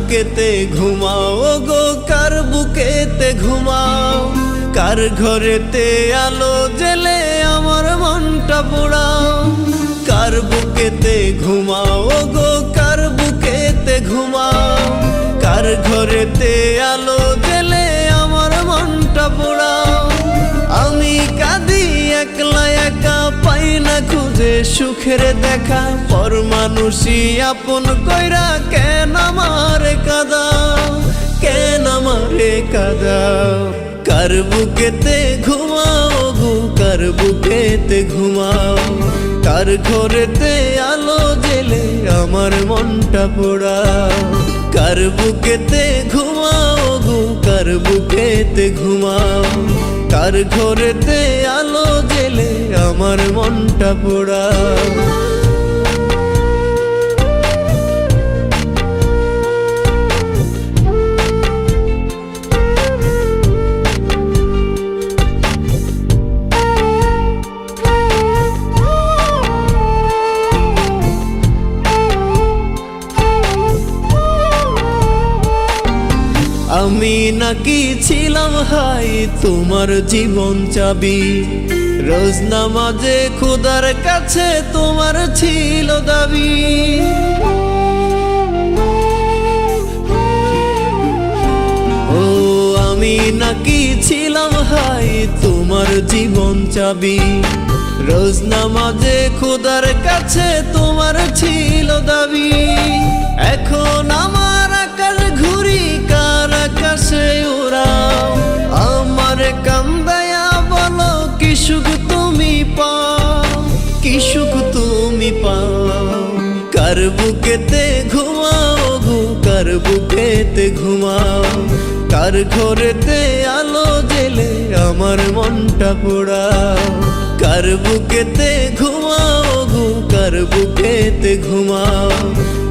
বুকেতে ঘুমাও গো, কার বুকেতে ঘুমাও? কার ঘরেতে আলো জেলে আমার মনটা পোড়াও? কার বুকেতে ঘুমাও গো, কার বুকেতে ঘুমাও? কার ঘরেতে আলো জেলে আমার মনটা পোড়াও? আমি কাঁদি একলা একা, পাই না খুঁজে সুখের দেখা। পর মানুষই আপন কইরা কেন আমারে কাঁদাও, কেন আমারে কাঁদাও? কার বুকেতে ঘুমাও গো, কার বুকেতে ঘুমাও? কার ঘরেতে আলো জেলে আমার মনটা পোড়াও? কার বুকেতে ঘুমাও গো, কার বুকেতে ঘুমাও? কার ঘরেতে আলো জেলে আমার মনটা পোড়াও? আমি নাকি ছিলাম হাই তোমার জীবন চাবি, রোজ নামাজে খোদার কাছে তোমার ছিল দাবি। ও আমি নাকি ছিলাম হাই তোমার জীবন চাবি, রোজ নামাজে খোদার কাছে তোমার ছিল দাবি। এখন আমার আকাশ ঘুরি, কার আকাশে ওরাও? আমার কান্দায়া বলো কি সুখ তুমি পাও, কি সুখ তুমি পাও? কার বুকেতে ঘুমাও গো, কার বুকেতে ঘুমাও? কার ঘরেতে আলো জেলে আমার মনটা পোড়াও? কার বুকেতে ঘুমাও গো, কার বুকেতে ঘুমাও?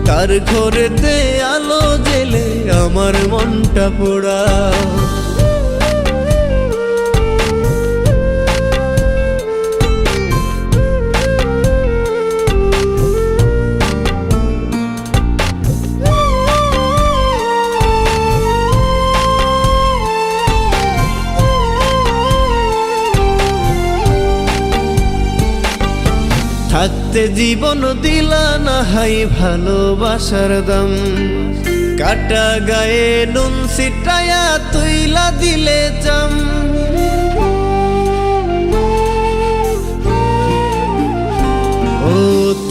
কার ঘরেতে আলো জেলে আমার মনটা পোড়াও? থাকতে জীবন দিলা না হাই ভালোবাসার দাম, কাটা গায়ে নুন ছিটায়া তুইলা দিলে চাম। ও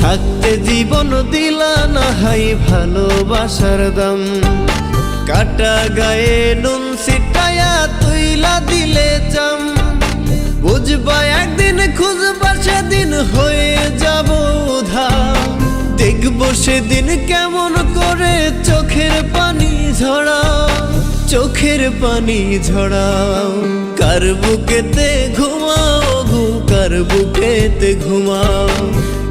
থাকতে জীবন দিলা না হাই ভালোবাসার দাম, কাটা গায়ে নুন ছিটায়া তুইলা দিলে চাম। বুঝবা একদিন, খুঁজবা সেদিন হয়ে যাব উধার, দেখবো সেদিন কেমন করে চোখের পানি ঝরাও, চোখের পানি ঝরাও। কার বুকেতে ঘুমাও গো, কার বুকেতে ঘুমাও?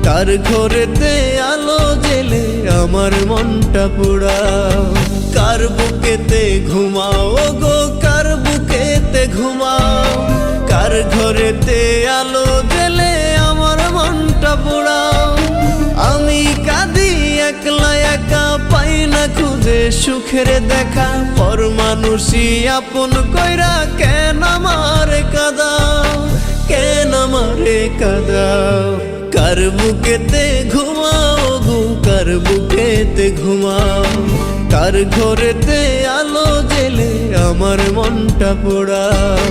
কার ঘরেতে আলো জেলে আমার মনটা পোড়াও? কার বুকেতে ঘুমাও গো, কার বুকেতে ঘুমাও? কার ঘরেতে আলো জেলে আমার মনটা পোড়াও? আমি কাঁদি একলা একা, পাই না খুঁজে সুখের দেখা। পর মানুষই আপন কইরা কেন আমারে কাঁদাও, কেন আমারে কাঁদাও? কার বুকেতে ঘুমাও গো, কার বুকেতে ঘুমাও? কার ঘরেতে আলো জেলে আমার মনটা পোড়াও?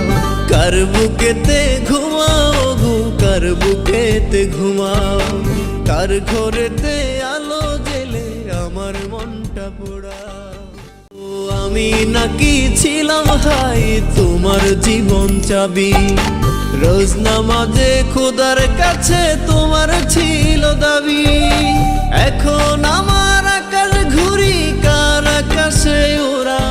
কার বুকেতে ঘুমাও গো, কার বুকেতে ঘুমাও? কার ঘরেতে আলো জেলে আমার মনটা পোড়াও? ও আমি নাকি ছিলাম হাই তোমার জীবন চাবি, রোজ নামাজে খোদার কাছে তোমার ছিল দাবি। এখন আমার আকাশ ঘুরি, কার আকাশে ওরা?